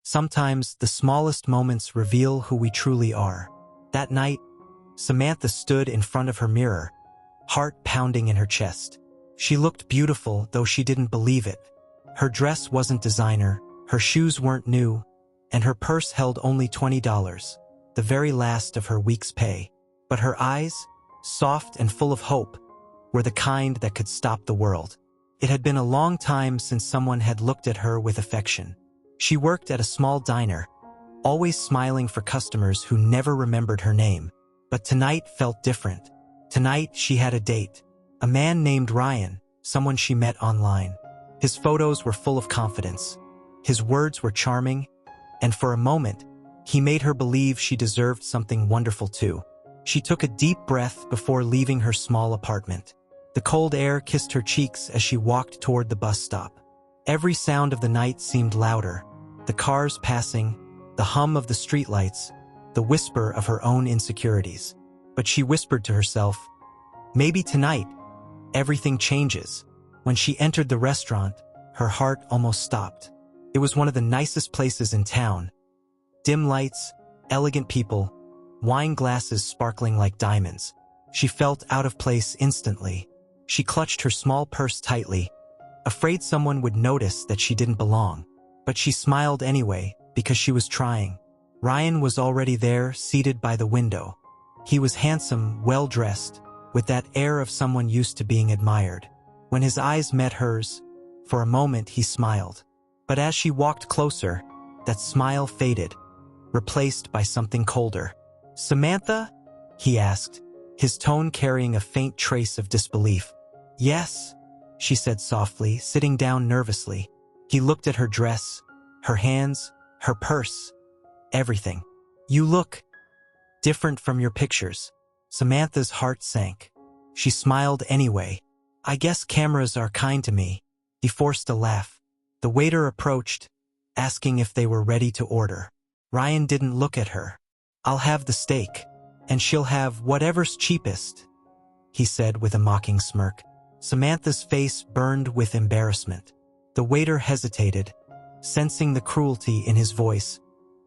Sometimes the smallest moments reveal who we truly are. That night, Samantha stood in front of her mirror, heart pounding in her chest. She looked beautiful, though she didn't believe it. Her dress wasn't designer, her shoes weren't new, and her purse held only $20, the very last of her week's pay. But her eyes, soft and full of hope, were the kind that could stop the world. It had been a long time since someone had looked at her with affection. She worked at a small diner, always smiling for customers who never remembered her name. But tonight felt different. Tonight she had a date. A man named Ryan, someone she met online. His photos were full of confidence. His words were charming, and for a moment, he made her believe she deserved something wonderful too. She took a deep breath before leaving her small apartment. The cold air kissed her cheeks as she walked toward the bus stop. Every sound of the night seemed louder. The cars passing, the hum of the streetlights, the whisper of her own insecurities. But she whispered to herself, maybe tonight, everything changes. When she entered the restaurant, her heart almost stopped. It was one of the nicest places in town. Dim lights, elegant people, wine glasses sparkling like diamonds. She felt out of place instantly. She clutched her small purse tightly, afraid someone would notice that she didn't belong. But she smiled anyway, because she was trying. Ryan was already there, seated by the window. He was handsome, well-dressed, with that air of someone used to being admired. When his eyes met hers, for a moment he smiled. But as she walked closer, that smile faded, replaced by something colder. "Samantha?" he asked, his tone carrying a faint trace of disbelief. "Yes," she said softly, sitting down nervously. He looked at her dress, her hands, her purse, everything. "You look different from your pictures." Samantha's heart sank. She smiled anyway. "I guess cameras are kind to me." He forced a laugh. The waiter approached, asking if they were ready to order. Ryan didn't look at her. "I'll have the steak, and she'll have whatever's cheapest," he said with a mocking smirk. Samantha's face burned with embarrassment. The waiter hesitated, sensing the cruelty in his voice,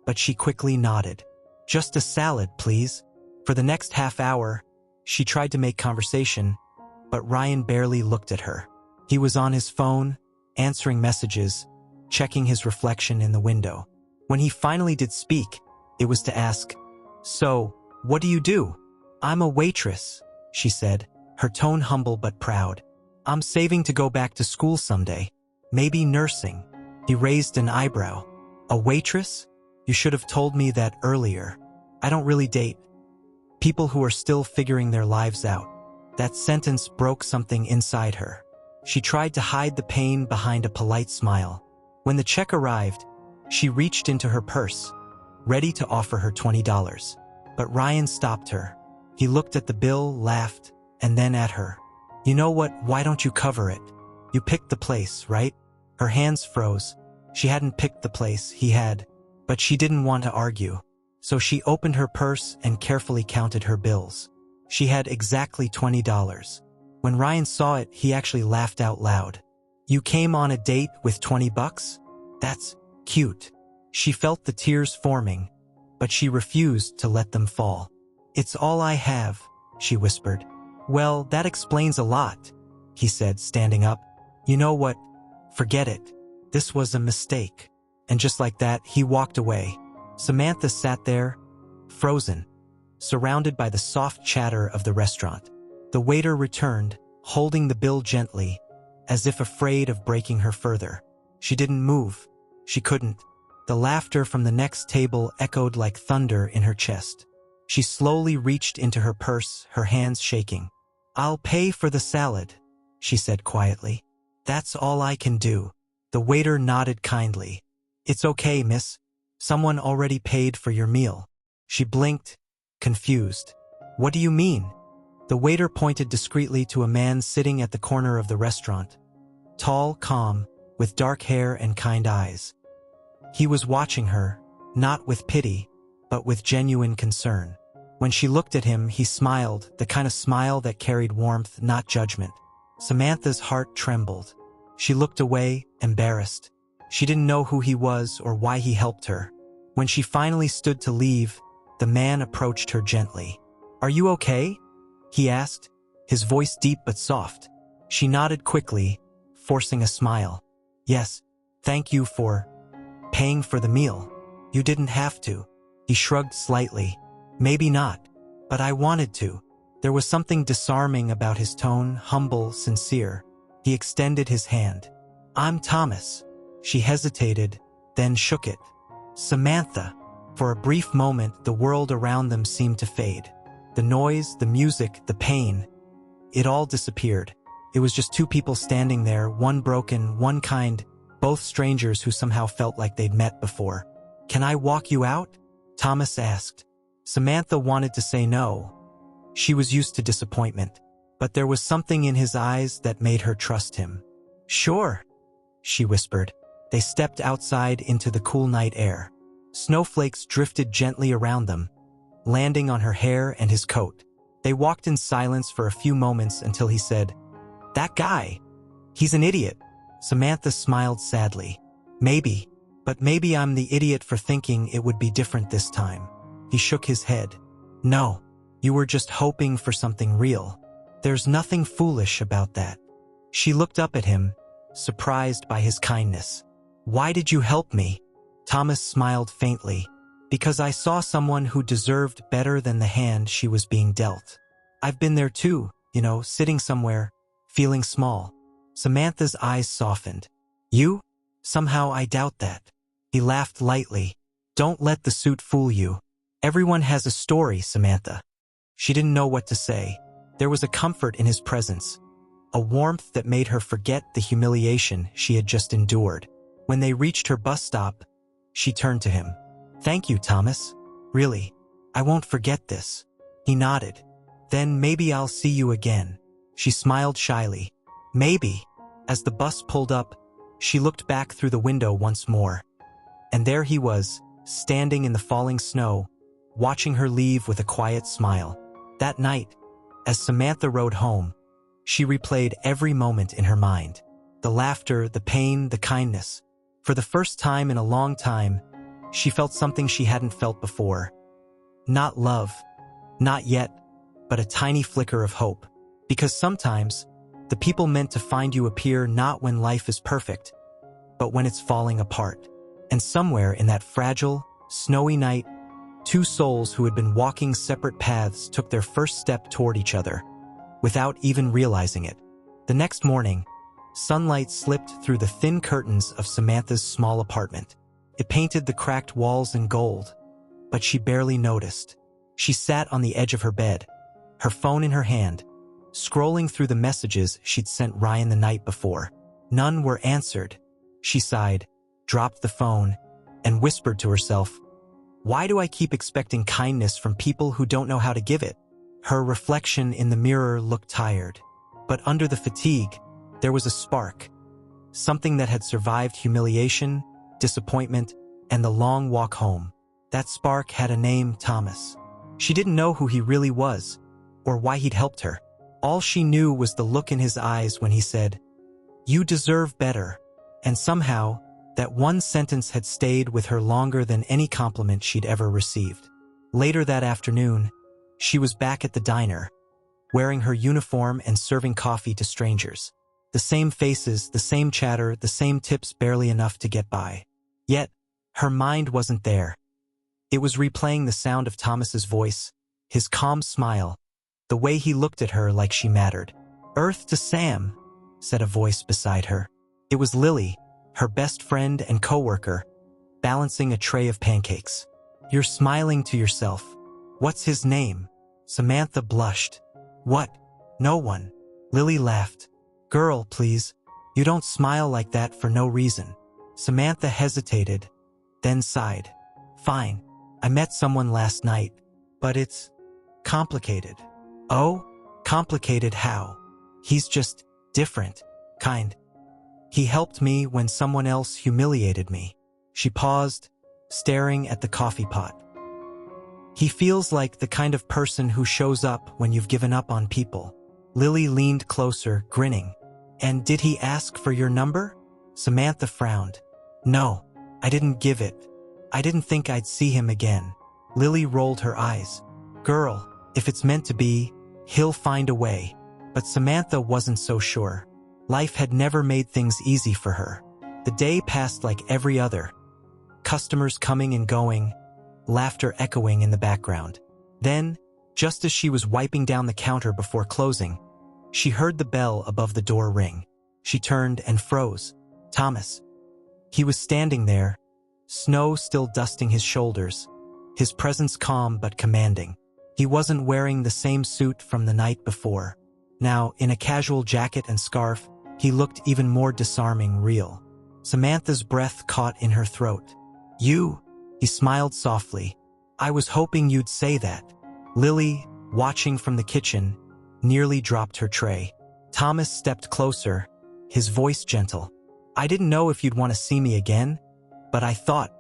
but she quickly nodded. "Just a salad, please." For the next half hour, she tried to make conversation, but Ryan barely looked at her. He was on his phone, answering messages, checking his reflection in the window. When he finally did speak, it was to ask, "So, what do you do?" "I'm a waitress," she said, her tone humble but proud. "I'm saving to go back to school someday. Maybe nursing." He raised an eyebrow. "A waitress? You should have told me that earlier. I don't really date people who are still figuring their lives out." That sentence broke something inside her. She tried to hide the pain behind a polite smile. When the check arrived, she reached into her purse, ready to offer her $20. But Ryan stopped her. He looked at the bill, laughed, and then at her. "You know what, why don't you cover it? You picked the place, right?" Her hands froze. She hadn't picked the place, he had. But she didn't want to argue. So she opened her purse and carefully counted her bills. She had exactly $20. When Ryan saw it, he actually laughed out loud. "You came on a date with $20? That's cute." She felt the tears forming, but she refused to let them fall. "It's all I have," she whispered. "Well, that explains a lot," he said, standing up. "You know what? Forget it. This was a mistake." And just like that, he walked away. Samantha sat there, frozen, surrounded by the soft chatter of the restaurant. The waiter returned, holding the bill gently, as if afraid of breaking her further. She didn't move. She couldn't. The laughter from the next table echoed like thunder in her chest. She slowly reached into her purse, her hands shaking. "I'll pay for the salad," she said quietly. "That's all I can do." The waiter nodded kindly. "It's okay, miss. Someone already paid for your meal." She blinked, confused. "What do you mean?" The waiter pointed discreetly to a man sitting at the corner of the restaurant. Tall, calm, with dark hair and kind eyes. He was watching her, not with pity, but with genuine concern. When she looked at him, he smiled, the kind of smile that carried warmth, not judgment. Samantha's heart trembled. She looked away, embarrassed. She didn't know who he was or why he helped her. When she finally stood to leave, the man approached her gently. "Are you okay?" he asked, his voice deep but soft. She nodded quickly, forcing a smile. "Yes, thank you for paying for the meal. You didn't have to." He shrugged slightly. "Maybe not, but I wanted to." There was something disarming about his tone, humble, sincere. He extended his hand. "I'm Thomas." She hesitated, then shook it. "Samantha." For a brief moment, the world around them seemed to fade. The noise, the music, the pain. It all disappeared. It was just two people standing there, one broken, one kind, both strangers who somehow felt like they'd met before. "Can I walk you out?" Thomas asked. Samantha wanted to say no. She was used to disappointment, but there was something in his eyes that made her trust him. "Sure," she whispered. They stepped outside into the cool night air. Snowflakes drifted gently around them, landing on her hair and his coat. They walked in silence for a few moments until he said, "That guy, he's an idiot." Samantha smiled sadly. "Maybe, but maybe I'm the idiot for thinking it would be different this time." He shook his head. "No, you were just hoping for something real. There's nothing foolish about that." She looked up at him, surprised by his kindness. "Why did you help me?" Thomas smiled faintly. "Because I saw someone who deserved better than the hand she was being dealt. I've been there too, sitting somewhere, feeling small." Samantha's eyes softened. "You? Somehow I doubt that." He laughed lightly. "Don't let the suit fool you. Everyone has a story, Samantha." She didn't know what to say. There was a comfort in his presence, a warmth that made her forget the humiliation she had just endured. When they reached her bus stop, she turned to him. "Thank you, Thomas. Really, I won't forget this." He nodded. "Then maybe I'll see you again." She smiled shyly. "Maybe." As the bus pulled up, she looked back through the window once more. And there he was, standing in the falling snow, watching her leave with a quiet smile. That night, as Samantha rode home, she replayed every moment in her mind. The laughter, the pain, the kindness. For the first time in a long time, she felt something she hadn't felt before. Not love, not yet, but a tiny flicker of hope. Because sometimes, the people meant to find you appear not when life is perfect, but when it's falling apart. And somewhere in that fragile, snowy night, two souls who had been walking separate paths took their first step toward each other, without even realizing it. The next morning, sunlight slipped through the thin curtains of Samantha's small apartment. It painted the cracked walls in gold, but she barely noticed. She sat on the edge of her bed, her phone in her hand, scrolling through the messages she'd sent Ryan the night before. None were answered. She sighed, dropped the phone, and whispered to herself, "Why do I keep expecting kindness from people who don't know how to give it?" Her reflection in the mirror looked tired, but under the fatigue, there was a spark, something that had survived humiliation, disappointment, and the long walk home. That spark had a name, Thomas. She didn't know who he really was, or why he'd helped her. All she knew was the look in his eyes when he said, "You deserve better," and somehow, that one sentence had stayed with her longer than any compliment she'd ever received. Later that afternoon, she was back at the diner, wearing her uniform and serving coffee to strangers. The same faces, the same chatter, the same tips barely enough to get by. Yet, her mind wasn't there. It was replaying the sound of Thomas's voice, his calm smile, the way he looked at her like she mattered. "Earth to Sam," said a voice beside her. It was Lily, her best friend and coworker, balancing a tray of pancakes. "You're smiling to yourself. What's his name?" Samantha blushed. "What? No one." Lily laughed. "Girl, please. You don't smile like that for no reason." Samantha hesitated, then sighed. "Fine. I met someone last night, but it's complicated." "Oh? Complicated how?" "He's just different. Kind. He helped me when someone else humiliated me." She paused, staring at the coffee pot. "He feels like the kind of person who shows up when you've given up on people." Lily leaned closer, grinning. "And did he ask for your number?" Samantha frowned. No, I didn't give it. I didn't think I'd see him again. Lily rolled her eyes. Girl, if it's meant to be, he'll find a way. But Samantha wasn't so sure. Life had never made things easy for her. The day passed like every other. Customers coming and going, laughter echoing in the background. Then, just as she was wiping down the counter before closing, she heard the bell above the door ring. She turned and froze. Thomas. He was standing there, snow still dusting his shoulders, his presence calm but commanding. He wasn't wearing the same suit from the night before. Now, in a casual jacket and scarf, he looked even more disarming, real. Samantha's breath caught in her throat. You? He smiled softly. I was hoping you'd say that. Lily, watching from the kitchen, nearly dropped her tray. Thomas stepped closer, his voice gentle. I didn't know if you'd want to see me again, but I thought,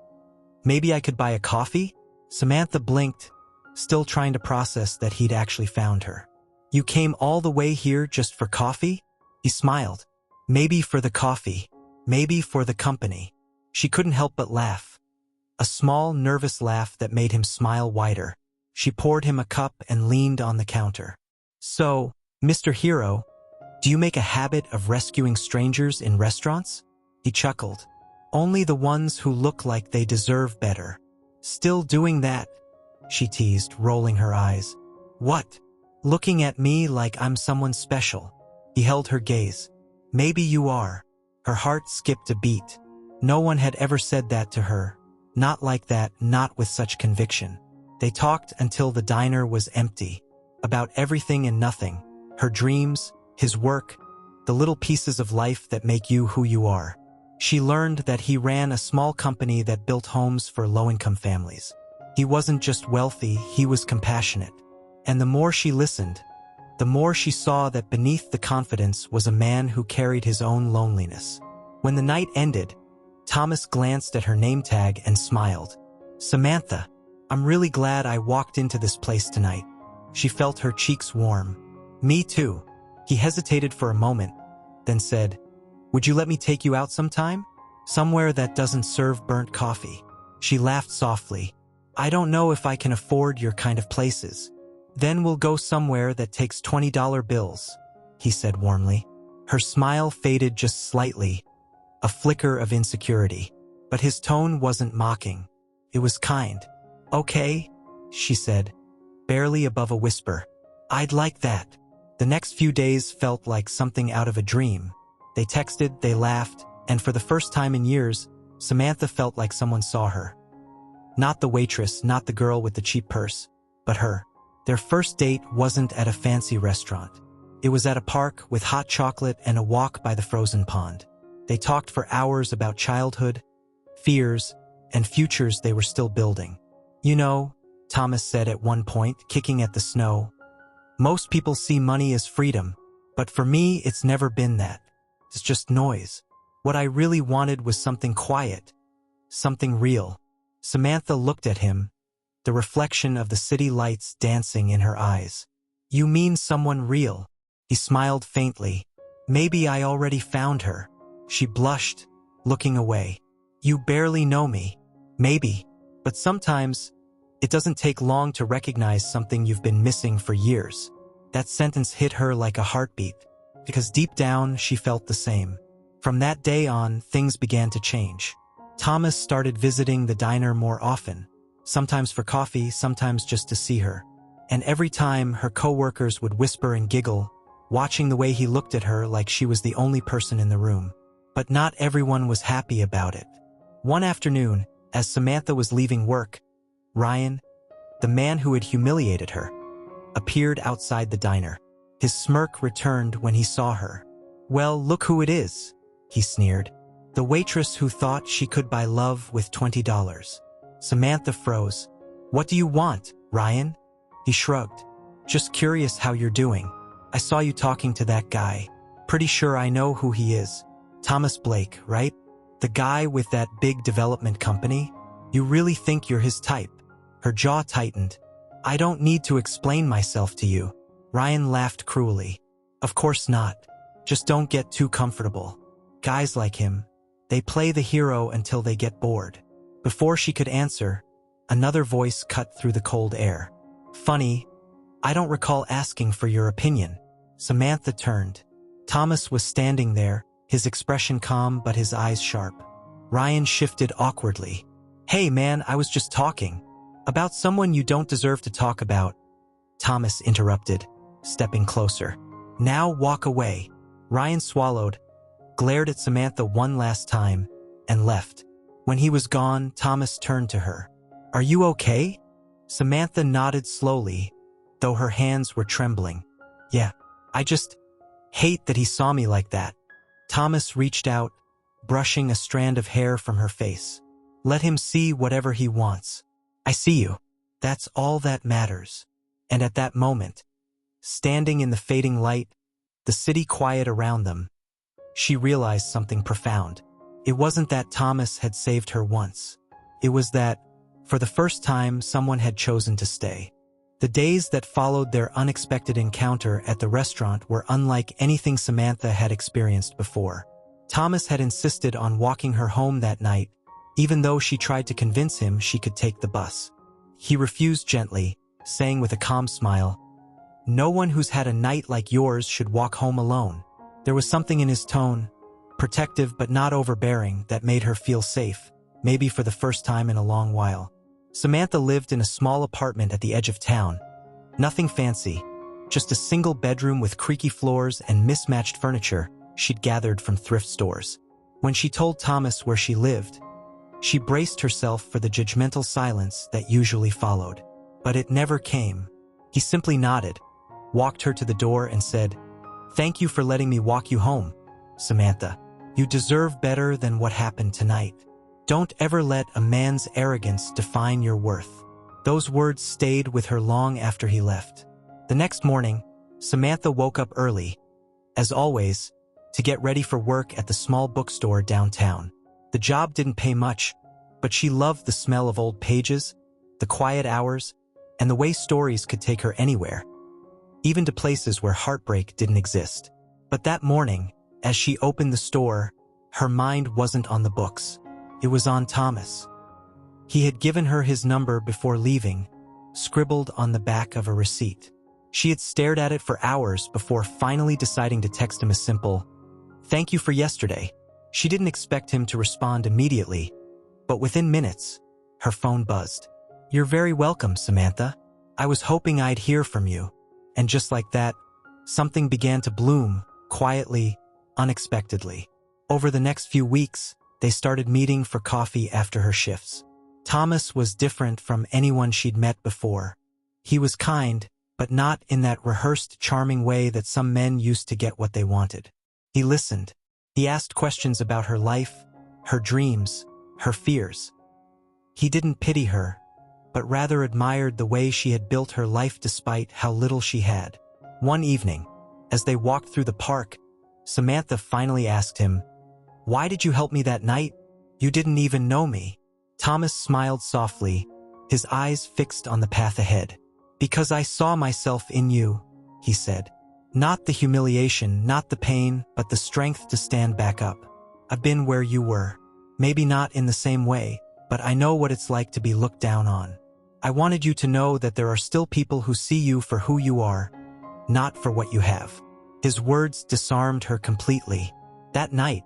maybe I could buy a coffee? Samantha blinked, still trying to process that he'd actually found her. You came all the way here just for coffee? He smiled. Maybe for the coffee, maybe for the company. She couldn't help but laugh. A small, nervous laugh that made him smile wider. She poured him a cup and leaned on the counter. So, Mr. Hero, do you make a habit of rescuing strangers in restaurants? He chuckled. Only the ones who look like they deserve better. Still doing that? She teased, rolling her eyes. What? Looking at me like I'm someone special. He held her gaze. Maybe you are. Her heart skipped a beat. No one had ever said that to her. Not like that, not with such conviction. They talked until the diner was empty. About everything and nothing. Her dreams, his work, the little pieces of life that make you who you are. She learned that he ran a small company that built homes for low-income families. He wasn't just wealthy, he was compassionate. And the more she listened, the more she saw that beneath the confidence was a man who carried his own loneliness. When the night ended, Thomas glanced at her name tag and smiled. Samantha, I'm really glad I walked into this place tonight. She felt her cheeks warm. Me too. He hesitated for a moment, then said, Would you let me take you out sometime? Somewhere that doesn't serve burnt coffee. She laughed softly. I don't know if I can afford your kind of places. Then we'll go somewhere that takes $20 bills, he said warmly. Her smile faded just slightly, a flicker of insecurity. But his tone wasn't mocking. It was kind. Okay, she said, barely above a whisper. I'd like that. The next few days felt like something out of a dream. They texted, they laughed, and for the first time in years, Samantha felt like someone saw her. Not the waitress, not the girl with the cheap purse, but her. Their first date wasn't at a fancy restaurant. It was at a park with hot chocolate and a walk by the frozen pond. They talked for hours about childhood, fears, and futures they were still building. You know, Thomas said at one point, kicking at the snow, most people see money as freedom, but for me it's never been that. It's just noise. What I really wanted was something quiet, something real. Samantha looked at him, the reflection of the city lights dancing in her eyes. You mean someone real? He smiled faintly. Maybe I already found her. She blushed, looking away. You barely know me. Maybe. But sometimes, it doesn't take long to recognize something you've been missing for years. That sentence hit her like a heartbeat, because deep down she felt the same. From that day on, things began to change. Thomas started visiting the diner more often, sometimes for coffee, sometimes just to see her. And every time, her coworkers would whisper and giggle, watching the way he looked at her like she was the only person in the room. But not everyone was happy about it. One afternoon, as Samantha was leaving work, Ryan, the man who had humiliated her, appeared outside the diner. His smirk returned when he saw her. Well, look who it is, he sneered. The waitress who thought she could buy love with $20. Samantha froze. What do you want, Ryan? He shrugged. Just curious how you're doing. I saw you talking to that guy. Pretty sure I know who he is. Thomas Blake, right? The guy with that big development company? You really think you're his type? Her jaw tightened. I don't need to explain myself to you. Ryan laughed cruelly. Of course not. Just don't get too comfortable. Guys like him, They play the hero until they get bored. Before she could answer, another voice cut through the cold air. Funny, I don't recall asking for your opinion. Samantha turned. Thomas was standing there, his expression calm but his eyes sharp. Ryan shifted awkwardly. Hey man, I was just talking. About someone you don't deserve to talk about. Thomas interrupted, stepping closer. Now walk away. Ryan swallowed, glared at Samantha one last time, and left. When he was gone, Thomas turned to her. Are you okay? Samantha nodded slowly, though her hands were trembling. Yeah, I just hate that he saw me like that. Thomas reached out, brushing a strand of hair from her face. Let him see whatever he wants. I see you. That's all that matters. And at that moment, standing in the fading light, the city quiet around them, she realized something profound. It wasn't that Thomas had saved her once. It was that, for the first time, someone had chosen to stay. The days that followed their unexpected encounter at the restaurant were unlike anything Samantha had experienced before. Thomas had insisted on walking her home that night, even though she tried to convince him she could take the bus. He refused gently, saying with a calm smile, "No one who's had a night like yours should walk home alone." There was something in his tone, protective but not overbearing, that made her feel safe, maybe for the first time in a long while. Samantha lived in a small apartment at the edge of town. Nothing fancy, just a single bedroom with creaky floors and mismatched furniture she'd gathered from thrift stores. When she told Thomas where she lived, she braced herself for the judgmental silence that usually followed. But it never came. He simply nodded, walked her to the door and said, "Thank you for letting me walk you home, Samantha. You deserve better than what happened tonight. Don't ever let a man's arrogance define your worth." Those words stayed with her long after he left. The next morning, Samantha woke up early, as always, to get ready for work at the small bookstore downtown. The job didn't pay much, but she loved the smell of old pages, the quiet hours, and the way stories could take her anywhere, even to places where heartbreak didn't exist. But that morning, as she opened the store, her mind wasn't on the books. It was on Thomas. He had given her his number before leaving, scribbled on the back of a receipt. She had stared at it for hours before finally deciding to text him a simple, "Thank you for yesterday." She didn't expect him to respond immediately, but within minutes, her phone buzzed. "You're very welcome, Samantha. I was hoping I'd hear from you." And just like that, something began to bloom, quietly, unexpectedly. Over the next few weeks, they started meeting for coffee after her shifts. Thomas was different from anyone she'd met before. He was kind, but not in that rehearsed, charming way that some men used to get what they wanted. He listened. He asked questions about her life, her dreams, her fears. He didn't pity her, but rather admired the way she had built her life despite how little she had. One evening, as they walked through the park, Samantha finally asked him, "Why did you help me that night? You didn't even know me." Thomas smiled softly, his eyes fixed on the path ahead. "Because I saw myself in you," he said. "Not the humiliation, not the pain, but the strength to stand back up. I've been where you were. Maybe not in the same way, but I know what it's like to be looked down on. I wanted you to know that there are still people who see you for who you are, not for what you have." His words disarmed her completely. That night,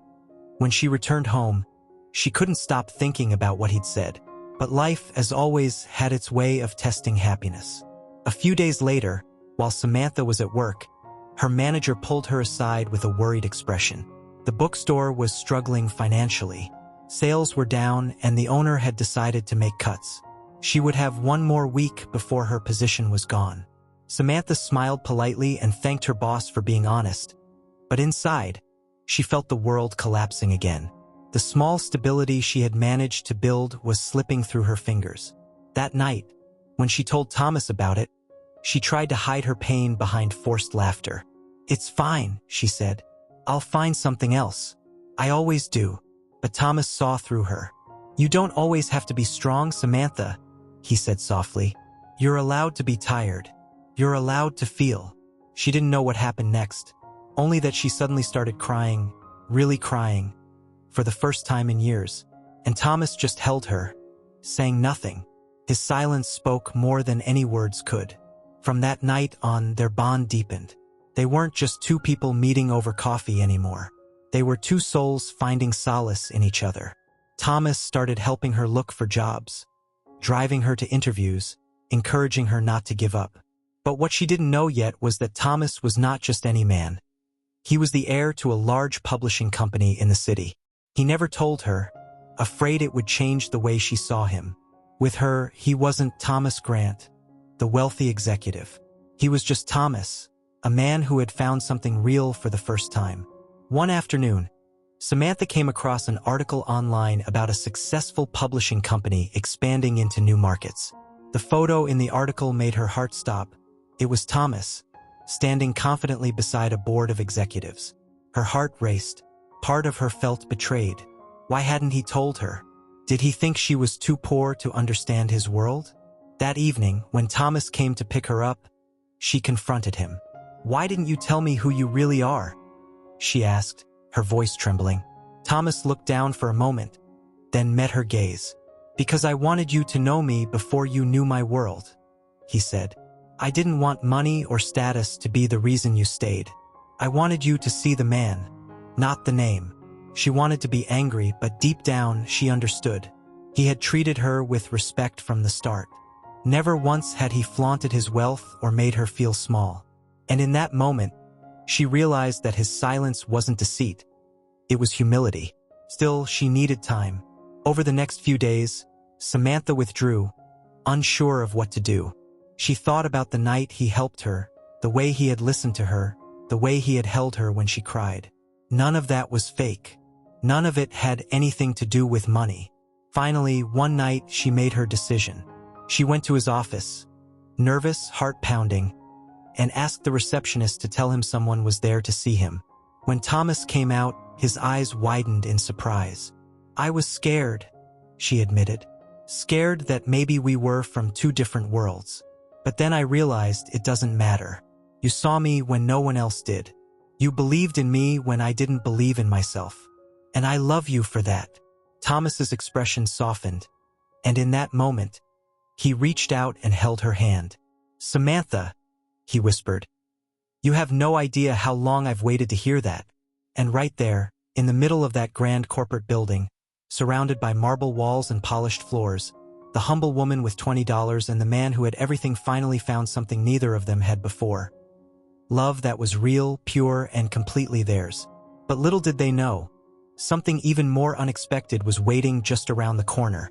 when she returned home, she couldn't stop thinking about what he'd said. But life, as always, had its way of testing happiness. A few days later, while Samantha was at work, her manager pulled her aside with a worried expression. The bookstore was struggling financially. Sales were down, and the owner had decided to make cuts. She would have one more week before her position was gone. Samantha smiled politely and thanked her boss for being honest. But inside, she felt the world collapsing again. The small stability she had managed to build was slipping through her fingers. That night, when she told Thomas about it, she tried to hide her pain behind forced laughter. "It's fine," she said. "I'll find something else. I always do." But Thomas saw through her. "You don't always have to be strong, Samantha," he said softly. "You're allowed to be tired. You're allowed to feel." She didn't know what happened next, only that she suddenly started crying, really crying, for the first time in years, and Thomas just held her, saying nothing. His silence spoke more than any words could. From that night on, their bond deepened. They weren't just two people meeting over coffee anymore. They were two souls finding solace in each other. Thomas started helping her look for jobs, driving her to interviews, encouraging her not to give up. But what she didn't know yet was that Thomas was not just any man. He was the heir to a large publishing company in the city. He never told her, afraid it would change the way she saw him. With her, he wasn't Thomas Grant, the wealthy executive. He was just Thomas, a man who had found something real for the first time. One afternoon, Samantha came across an article online about a successful publishing company expanding into new markets. The photo in the article made her heart stop. It was Thomas, standing confidently beside a board of executives. Her heart raced. Part of her felt betrayed. Why hadn't he told her? Did he think she was too poor to understand his world? That evening, when Thomas came to pick her up, she confronted him. "Why didn't you tell me who you really are?" she asked, her voice trembling. Thomas looked down for a moment, then met her gaze. "Because I wanted you to know me before you knew my world," he said. "I didn't want money or status to be the reason you stayed. I wanted you to see the man, not the name." She wanted to be angry, but deep down she understood. He had treated her with respect from the start. Never once had he flaunted his wealth or made her feel small. And in that moment, she realized that his silence wasn't deceit. It was humility. Still, she needed time. Over the next few days, Samantha withdrew, unsure of what to do. She thought about the night he helped her, the way he had listened to her, the way he had held her when she cried. None of that was fake. None of it had anything to do with money. Finally, one night, she made her decision. She went to his office, nervous, heart pounding, and asked the receptionist to tell him someone was there to see him. When Thomas came out, his eyes widened in surprise. "I was scared," she admitted. "Scared that maybe we were from two different worlds. But then I realized it doesn't matter. You saw me when no one else did. You believed in me when I didn't believe in myself. And I love you for that." Thomas's expression softened, and in that moment, he reached out and held her hand. "Samantha," he whispered, "you have no idea how long I've waited to hear that." And right there, in the middle of that grand corporate building, surrounded by marble walls and polished floors, the humble woman with $20 and the man who had everything finally found something neither of them had before. Love that was real, pure, and completely theirs. But little did they know, something even more unexpected was waiting just around the corner.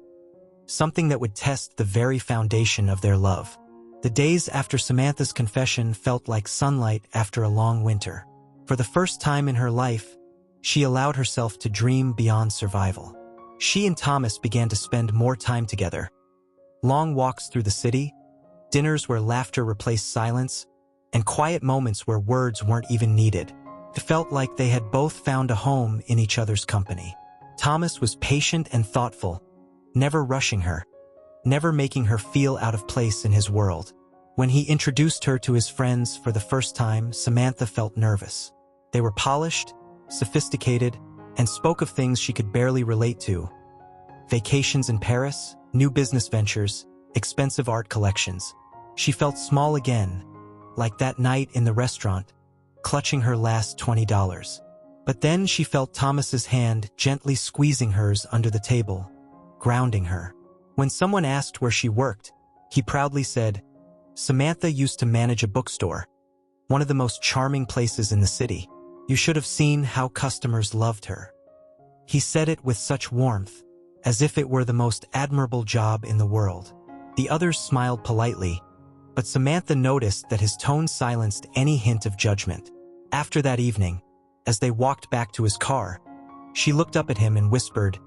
Something that would test the very foundation of their love. The days after Samantha's confession felt like sunlight after a long winter. For the first time in her life, she allowed herself to dream beyond survival. She and Thomas began to spend more time together. Long walks through the city, dinners where laughter replaced silence, and quiet moments where words weren't even needed. It felt like they had both found a home in each other's company. Thomas was patient and thoughtful, never rushing her, never making her feel out of place in his world. When he introduced her to his friends for the first time, Samantha felt nervous. They were polished, sophisticated, and spoke of things she could barely relate to. Vacations in Paris, new business ventures, expensive art collections. She felt small again, like that night in the restaurant, clutching her last $20. But then she felt Thomas's hand gently squeezing hers under the table, grounding her. When someone asked where she worked, he proudly said, "Samantha used to manage a bookstore, one of the most charming places in the city. You should have seen how customers loved her." He said it with such warmth, as if it were the most admirable job in the world. The others smiled politely, but Samantha noticed that his tone silenced any hint of judgment. After that evening, as they walked back to his car, she looked up at him and whispered,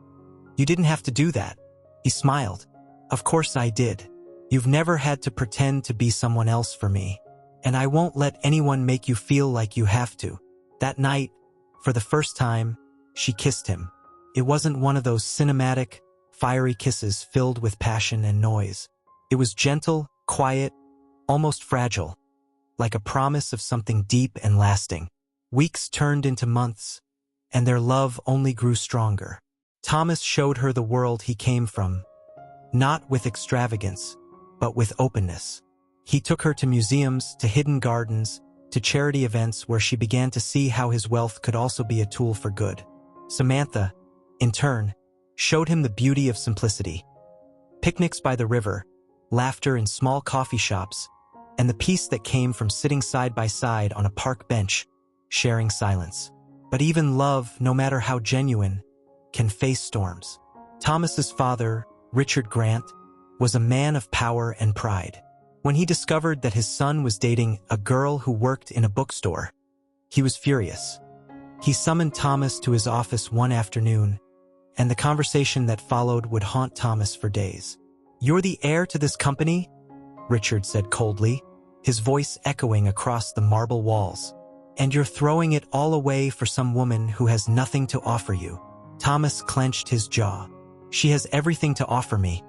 "You didn't have to do that." He smiled. "Of course I did. You've never had to pretend to be someone else for me, and I won't let anyone make you feel like you have to." That night, for the first time, she kissed him. It wasn't one of those cinematic, fiery kisses filled with passion and noise. It was gentle, quiet, almost fragile, like a promise of something deep and lasting. Weeks turned into months, and their love only grew stronger. Thomas showed her the world he came from, not with extravagance, but with openness. He took her to museums, to hidden gardens, to charity events where she began to see how his wealth could also be a tool for good. Samantha, in turn, showed him the beauty of simplicity. Picnics by the river, laughter in small coffee shops, and the peace that came from sitting side by side on a park bench, sharing silence. But even love, no matter how genuine, can face storms. Thomas's father, Richard Grant, was a man of power and pride. When he discovered that his son was dating a girl who worked in a bookstore, he was furious. He summoned Thomas to his office one afternoon, and the conversation that followed would haunt Thomas for days. "You're the heir to this company?" Richard said coldly, his voice echoing across the marble walls. "And you're throwing it all away for some woman who has nothing to offer you." Thomas clenched his jaw. "She has everything to offer me.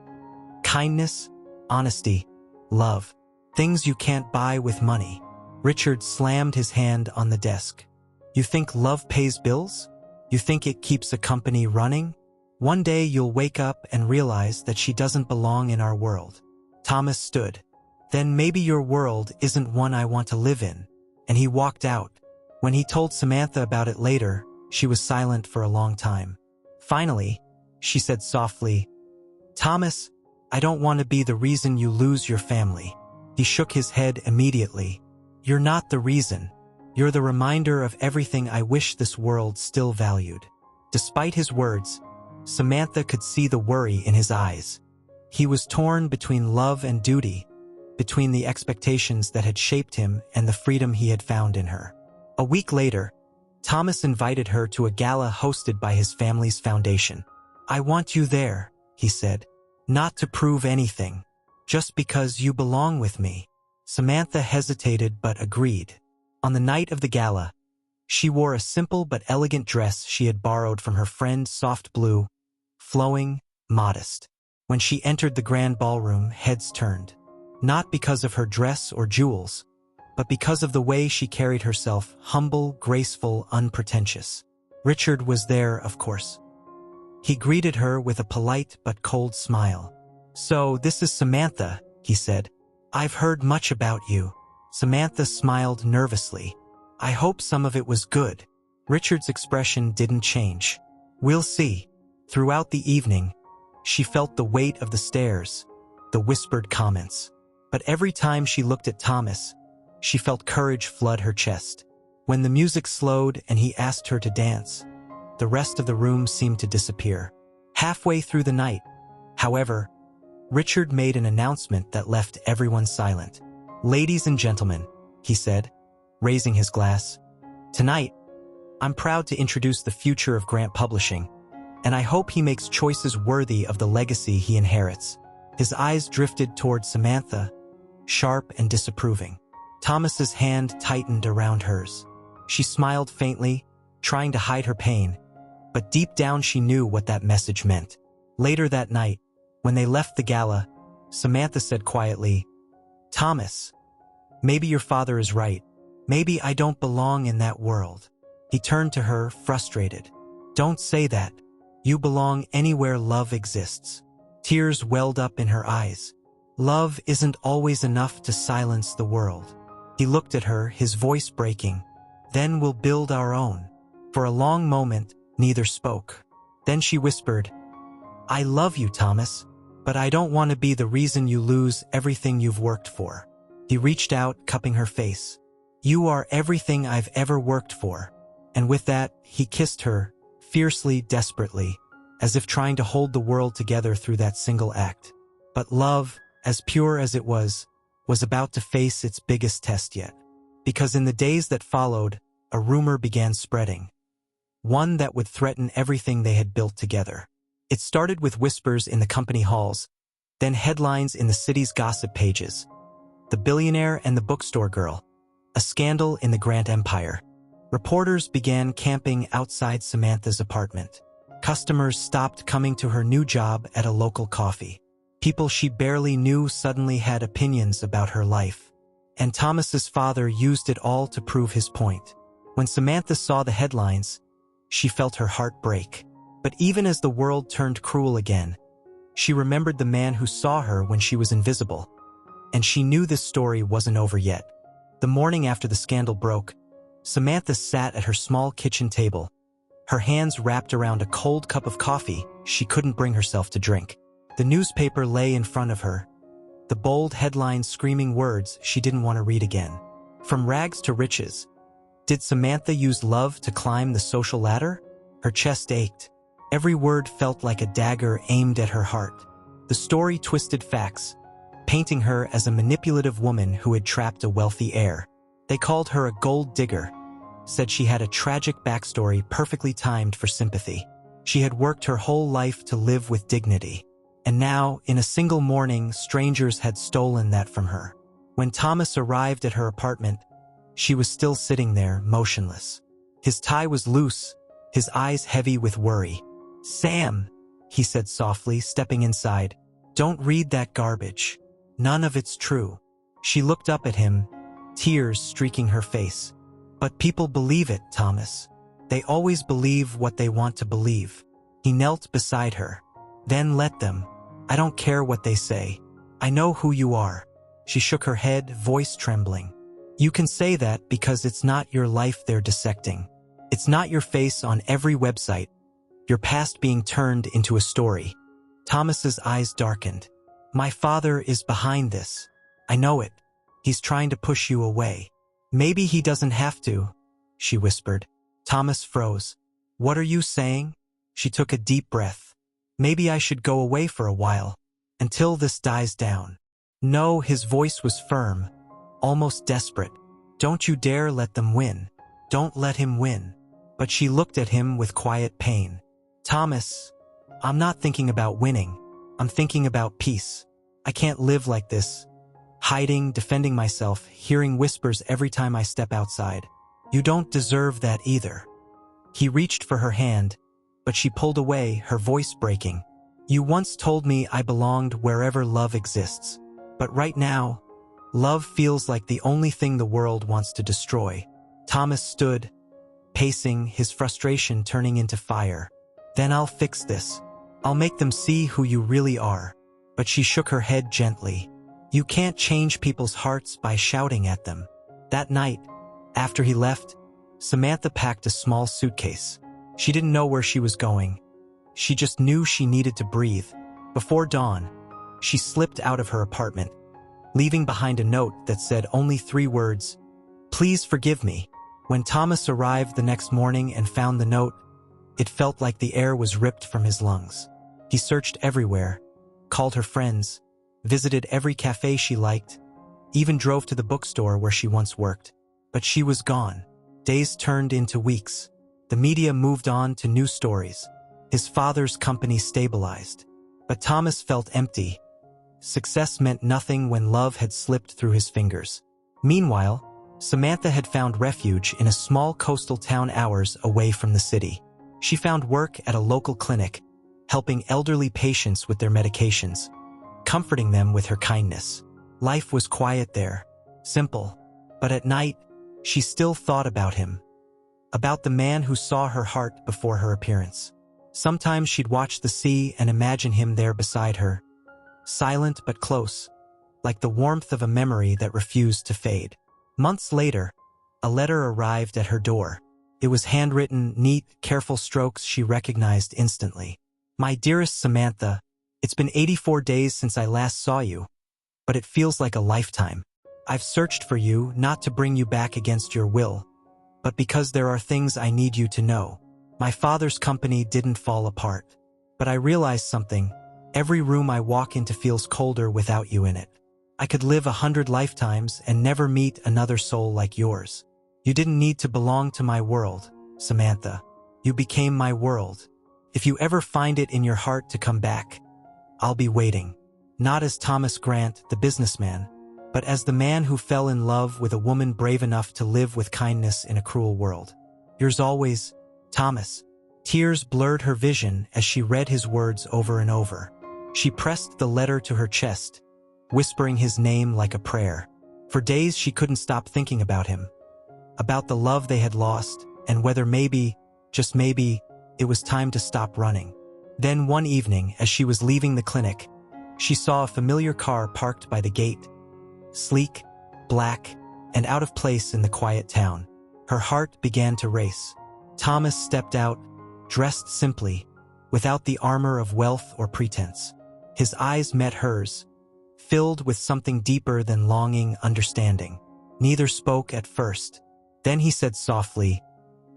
Kindness, honesty, love. Things you can't buy with money." Richard slammed his hand on the desk. "You think love pays bills? You think it keeps a company running? One day you'll wake up and realize that she doesn't belong in our world." Thomas stood. "Then maybe your world isn't one I want to live in." And he walked out. When he told Samantha about it later, she was silent for a long time. Finally, she said softly, "Thomas, I don't want to be the reason you lose your family." He shook his head immediately. "You're not the reason. You're the reminder of everything I wish this world still valued." Despite his words, Samantha could see the worry in his eyes. He was torn between love and duty, between the expectations that had shaped him and the freedom he had found in her. A week later, Thomas invited her to a gala hosted by his family's foundation. "I want you there," he said, "not to prove anything, just because you belong with me." Samantha hesitated but agreed. On the night of the gala, she wore a simple but elegant dress she had borrowed from her friend, soft blue, flowing, modest. When she entered the grand ballroom, heads turned. Not because of her dress or jewels, but because of the way she carried herself, humble, graceful, unpretentious. Richard was there, of course. He greeted her with a polite but cold smile. "So, this is Samantha," he said. "I've heard much about you." Samantha smiled nervously. "I hope some of it was good." Richard's expression didn't change. "We'll see." Throughout the evening, she felt the weight of the stares, the whispered comments. But every time she looked at Thomas, she felt courage flood her chest. When the music slowed and he asked her to dance, the rest of the room seemed to disappear. Halfway through the night, however, Richard made an announcement that left everyone silent. "Ladies and gentlemen," he said, raising his glass, "tonight, I'm proud to introduce the future of Grant Publishing, and I hope he makes choices worthy of the legacy he inherits." His eyes drifted toward Samantha, sharp and disapproving. Thomas's hand tightened around hers. She smiled faintly, trying to hide her pain, but deep down she knew what that message meant. Later that night, when they left the gala, Samantha said quietly, "Thomas, maybe your father is right. Maybe I don't belong in that world." He turned to her, frustrated. "Don't say that. You belong anywhere love exists." Tears welled up in her eyes. "Love isn't always enough to silence the world." He looked at her, his voice breaking. "Then we'll build our own." For a long moment, neither spoke. Then she whispered, "I love you, Thomas, but I don't want to be the reason you lose everything you've worked for." He reached out, cupping her face. "You are everything I've ever worked for." And with that, he kissed her, fiercely, desperately, as if trying to hold the world together through that single act. But love, as pure as it was about to face its biggest test yet. Because in the days that followed, a rumor began spreading. One that would threaten everything they had built together. It started with whispers in the company halls, then headlines in the city's gossip pages. The billionaire and the bookstore girl. A scandal in the Grant Empire. Reporters began camping outside Samantha's apartment. Customers stopped coming to her new job at a local coffee. People she barely knew suddenly had opinions about her life. And Thomas's father used it all to prove his point. When Samantha saw the headlines, she felt her heart break. But even as the world turned cruel again, she remembered the man who saw her when she was invisible. And she knew this story wasn't over yet. The morning after the scandal broke, Samantha sat at her small kitchen table, her hands wrapped around a cold cup of coffee she couldn't bring herself to drink. The newspaper lay in front of her, the bold headlines screaming words she didn't want to read again. From rags to riches. Did Samantha use love to climb the social ladder? Her chest ached. Every word felt like a dagger aimed at her heart. The story twisted facts, painting her as a manipulative woman who had trapped a wealthy heir. They called her a gold digger, said she had a tragic backstory perfectly timed for sympathy. She had worked her whole life to live with dignity. And now, in a single morning, strangers had stolen that from her. When Thomas arrived at her apartment, she was still sitting there, motionless. His tie was loose, his eyes heavy with worry. "Sam," he said softly, stepping inside. "Don't read that garbage. None of it's true." She looked up at him, tears streaking her face. "But people believe it, Thomas. They always believe what they want to believe." He knelt beside her. "Then let them. I don't care what they say. I know who you are." She shook her head, voice trembling. "You can say that because it's not your life they're dissecting. It's not your face on every website, your past being turned into a story." Thomas's eyes darkened. "My father is behind this. I know it. He's trying to push you away." "Maybe he doesn't have to," she whispered. Thomas froze. "What are you saying?" She took a deep breath. "Maybe I should go away for a while, until this dies down." "No," his voice was firm, almost desperate. "Don't you dare let them win. Don't let him win." But she looked at him with quiet pain. "Thomas, I'm not thinking about winning. I'm thinking about peace. I can't live like this, hiding, defending myself, hearing whispers every time I step outside. You don't deserve that either." He reached for her hand, but she pulled away, her voice breaking. "You once told me I belonged wherever love exists. But right now, love feels like the only thing the world wants to destroy." Thomas stood, pacing, his frustration turning into fire. "Then I'll fix this. I'll make them see who you really are." But she shook her head gently. "You can't change people's hearts by shouting at them." That night, after he left, Samantha packed a small suitcase. She didn't know where she was going. She just knew she needed to breathe. Before dawn, she slipped out of her apartment, leaving behind a note that said only 3 words, "Please forgive me." When Thomas arrived the next morning and found the note, it felt like the air was ripped from his lungs. He searched everywhere, called her friends, visited every cafe she liked, even drove to the bookstore where she once worked. But she was gone. Days turned into weeks. The media moved on to new stories. His father's company stabilized. But Thomas felt empty. Success meant nothing when love had slipped through his fingers. Meanwhile, Samantha had found refuge in a small coastal town hours away from the city. She found work at a local clinic, helping elderly patients with their medications, comforting them with her kindness. Life was quiet there, simple. But at night, she still thought about him, about the man who saw her heart before her appearance. Sometimes she'd watch the sea and imagine him there beside her, silent but close, like the warmth of a memory that refused to fade. Months later, a letter arrived at her door. It was handwritten, neat, careful strokes she recognized instantly. "My dearest Samantha, it's been 84 days since I last saw you, but it feels like a lifetime. I've searched for you, not to bring you back against your will, but because there are things I need you to know. My father's company didn't fall apart, but I realized something. Every room I walk into feels colder without you in it. I could live 100 lifetimes and never meet another soul like yours. You didn't need to belong to my world, Samantha. You became my world. If you ever find it in your heart to come back, I'll be waiting. Not as Thomas Grant, the businessman, but as the man who fell in love with a woman brave enough to live with kindness in a cruel world. Yours always, Thomas." Tears blurred her vision as she read his words over and over. She pressed the letter to her chest, whispering his name like a prayer. For days she couldn't stop thinking about him, about the love they had lost, and whether maybe, just maybe, it was time to stop running. Then one evening, as she was leaving the clinic, she saw a familiar car parked by the gate. Sleek, black, and out of place in the quiet town. Her heart began to race. Thomas stepped out, dressed simply, without the armor of wealth or pretense. His eyes met hers, filled with something deeper than longing, understanding. Neither spoke at first. Then he said softly,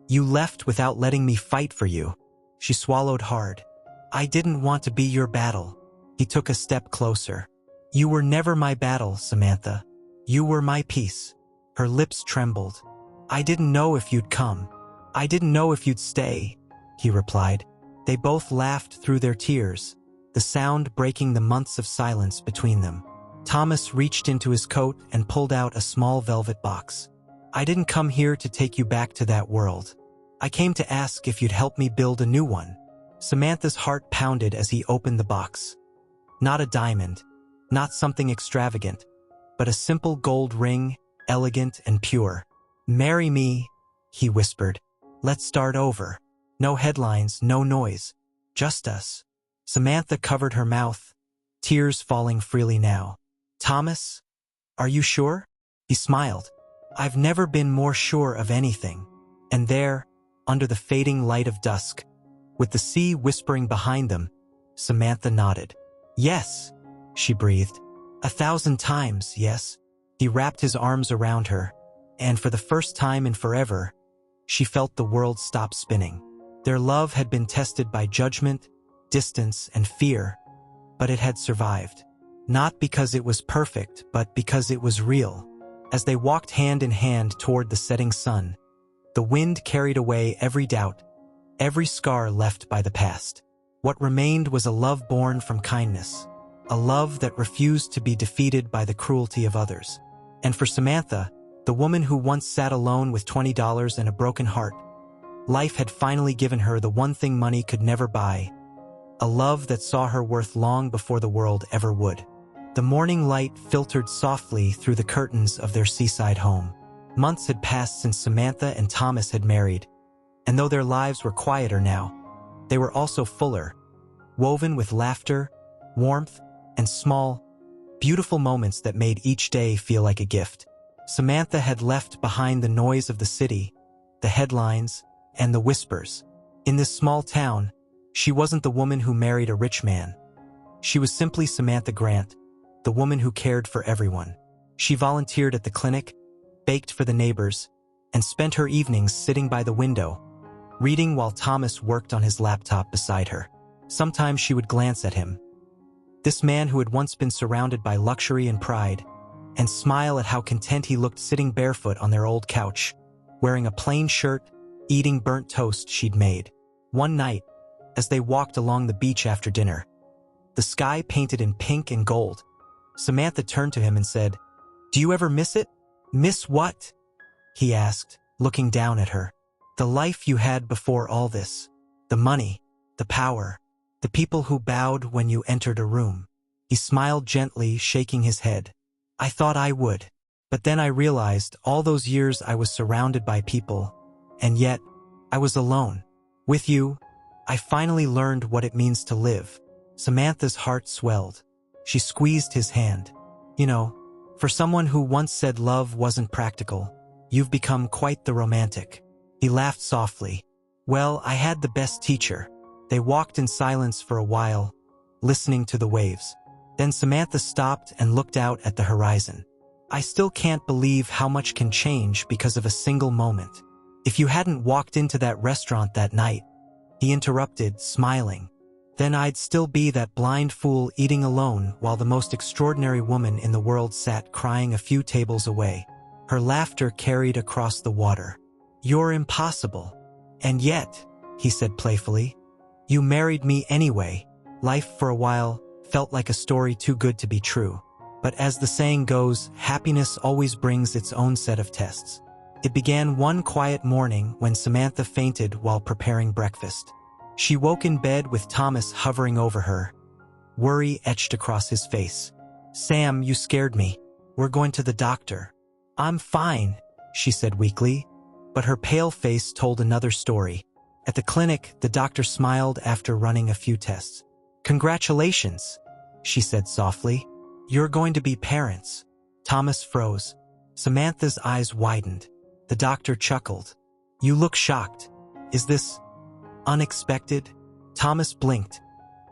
"You left without letting me fight for you." She swallowed hard. "I didn't want to be your battle." He took a step closer. "You were never my battle, Samantha. You were my peace." Her lips trembled. "I didn't know if you'd come. I didn't know if you'd stay," he replied. They both laughed through their tears, the sound breaking the months of silence between them. Thomas reached into his coat and pulled out a small velvet box. "I didn't come here to take you back to that world. I came to ask if you'd help me build a new one." Samantha's heart pounded as he opened the box. Not a diamond, not something extravagant, but a simple gold ring, elegant and pure. "Marry me," he whispered. "Let's start over. No headlines, no noise. Just us." Samantha covered her mouth, tears falling freely now. "Thomas, are you sure?" He smiled. "I've never been more sure of anything." And there, under the fading light of dusk, with the sea whispering behind them, Samantha nodded. "Yes," she breathed. 1,000 times, yes. He wrapped his arms around her, and for the first time in forever, she felt the world stop spinning. Their love had been tested by judgment, distance, and fear, but it had survived. Not because it was perfect, but because it was real. As they walked hand in hand toward the setting sun, the wind carried away every doubt, every scar left by the past. What remained was a love born from kindness, a love that refused to be defeated by the cruelty of others. And for Samantha, the woman who once sat alone with $20 and a broken heart, life had finally given her the one thing money could never buy, a love that saw her worth long before the world ever would. The morning light filtered softly through the curtains of their seaside home. Months had passed since Samantha and Thomas had married, and though their lives were quieter now, they were also fuller, woven with laughter, warmth, and small, beautiful moments that made each day feel like a gift. Samantha had left behind the noise of the city, the headlines, and the whispers. In this small town, she wasn't the woman who married a rich man. She was simply Samantha Grant, the woman who cared for everyone. She volunteered at the clinic, baked for the neighbors, and spent her evenings sitting by the window, reading while Thomas worked on his laptop beside her. Sometimes she would glance at him, this man who had once been surrounded by luxury and pride, and smile at how content he looked sitting barefoot on their old couch, wearing a plain shirt, eating burnt toast she'd made. One night, as they walked along the beach after dinner, the sky painted in pink and gold, Samantha turned to him and said, "Do you ever miss it?" "Miss what?" he asked, looking down at her. "The life you had before all this. The money, the power, the people who bowed when you entered a room." He smiled gently, shaking his head. "I thought I would. But then I realized all those years I was surrounded by people, and yet I was alone. With you, I finally learned what it means to live." Samantha's heart swelled. She squeezed his hand. "You know, for someone who once said love wasn't practical, you've become quite the romantic." He laughed softly. "Well, I had the best teacher." They walked in silence for a while, listening to the waves. Then Samantha stopped and looked out at the horizon. "I still can't believe how much can change because of a single moment. If you hadn't walked into that restaurant that night," he interrupted, smiling, "then I'd still be that blind fool eating alone while the most extraordinary woman in the world sat crying a few tables away." Her laughter carried across the water. "You're impossible. And yet," he said playfully, "you married me anyway." Life for a while felt like a story too good to be true. But as the saying goes, happiness always brings its own set of tests. It began one quiet morning when Samantha fainted while preparing breakfast. She woke in bed with Thomas hovering over her, worry etched across his face. "Sam, you scared me. We're going to the doctor." "I'm fine," she said weakly, but her pale face told another story. At the clinic, the doctor smiled after running a few tests. "Congratulations," she said softly. "You're going to be parents." Thomas froze. Samantha's eyes widened. The doctor chuckled. "You look shocked. Is this unexpected?" Thomas blinked,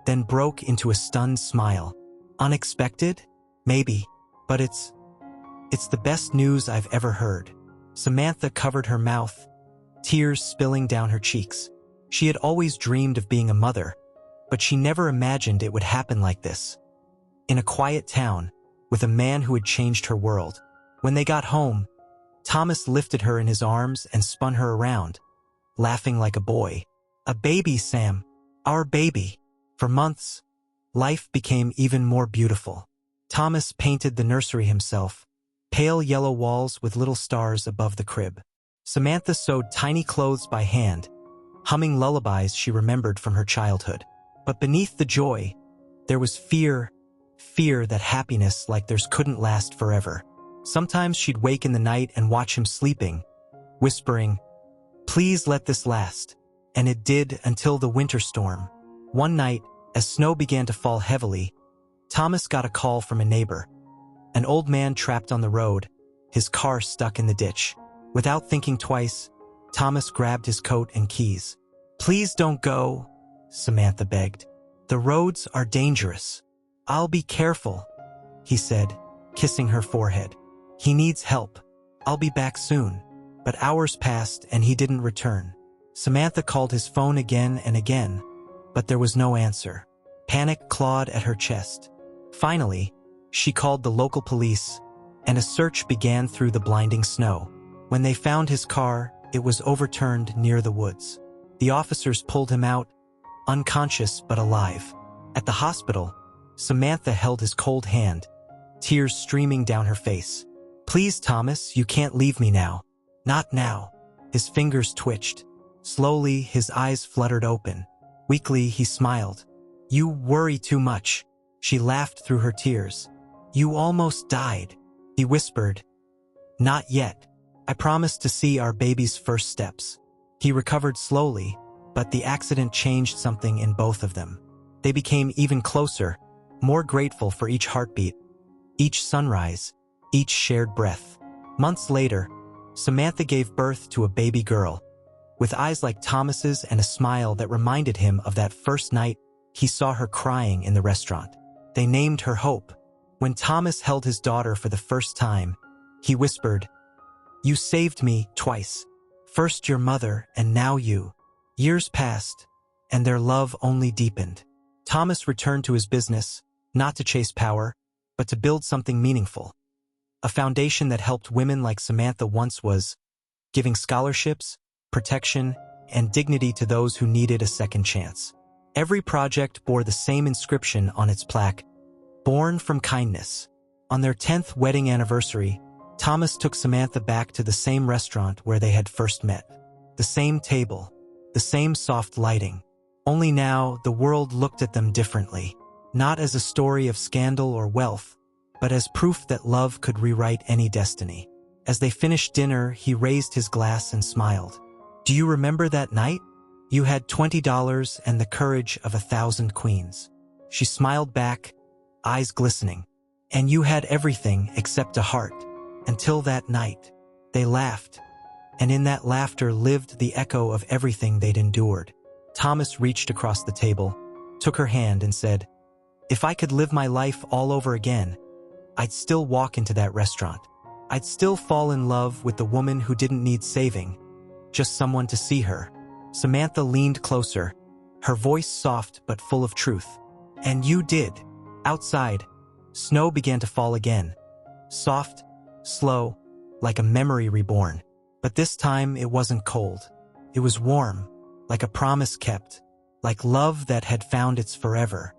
then broke into a stunned smile. "Unexpected? Maybe, but it's the best news I've ever heard." Samantha covered her mouth, tears spilling down her cheeks. She had always dreamed of being a mother, but she never imagined it would happen like this. In a quiet town, with a man who had changed her world. When they got home, Thomas lifted her in his arms and spun her around, laughing like a boy. "A baby, Sam. Our baby." For months, life became even more beautiful. Thomas painted the nursery himself, pale yellow walls with little stars above the crib. Samantha sewed tiny clothes by hand, humming lullabies she remembered from her childhood. But beneath the joy, there was fear that happiness like theirs couldn't last forever. Sometimes she'd wake in the night and watch him sleeping, whispering, "Please let this last." And it did until the winter storm. One night, as snow began to fall heavily, Thomas got a call from a neighbor. An old man trapped on the road, his car stuck in the ditch. Without thinking twice, Thomas grabbed his coat and keys. "Please don't go," Samantha begged. "The roads are dangerous." "I'll be careful," he said, kissing her forehead. "He needs help. I'll be back soon." But hours passed and he didn't return. Samantha called his phone again and again, but there was no answer. Panic clawed at her chest. Finally, she called the local police, and a search began through the blinding snow. When they found his car, it was overturned near the woods. The officers pulled him out, unconscious but alive. At the hospital, Samantha held his cold hand, tears streaming down her face. "Please, Thomas, you can't leave me now." "Not now." His fingers twitched. Slowly, his eyes fluttered open. Weakly, he smiled. "You worry too much." She laughed through her tears. "You almost died," he whispered. "Not yet. I promised to see our baby's first steps." He recovered slowly, but the accident changed something in both of them. They became even closer, more grateful for each heartbeat, each sunrise, each shared breath. Months later, Samantha gave birth to a baby girl, with eyes like Thomas's and a smile that reminded him of that first night he saw her crying in the restaurant. They named her Hope. When Thomas held his daughter for the first time, he whispered, "You saved me twice. First your mother and now you." Years passed, and their love only deepened. Thomas returned to his business, not to chase power, but to build something meaningful. A foundation that helped women like Samantha once was, giving scholarships, protection, and dignity to those who needed a second chance. Every project bore the same inscription on its plaque, "Born from kindness." On their 10th wedding anniversary, Thomas took Samantha back to the same restaurant where they had first met. The same table, the same soft lighting. Only now, the world looked at them differently, not as a story of scandal or wealth, but as proof that love could rewrite any destiny. As they finished dinner, he raised his glass and smiled. "Do you remember that night? You had $20 and the courage of 1,000 queens." She smiled back, eyes glistening. "And you had everything except a heart. Until that night." They laughed, and in that laughter lived the echo of everything they'd endured. Thomas reached across the table, took her hand and said, "If I could live my life all over again, I'd still walk into that restaurant. I'd still fall in love with the woman who didn't need saving, just someone to see her." Samantha leaned closer, her voice soft but full of truth. "And you did." Outside, snow began to fall again. Soft, slow, like a memory reborn. But this time it wasn't cold. It was warm, like a promise kept, like love that had found its forever.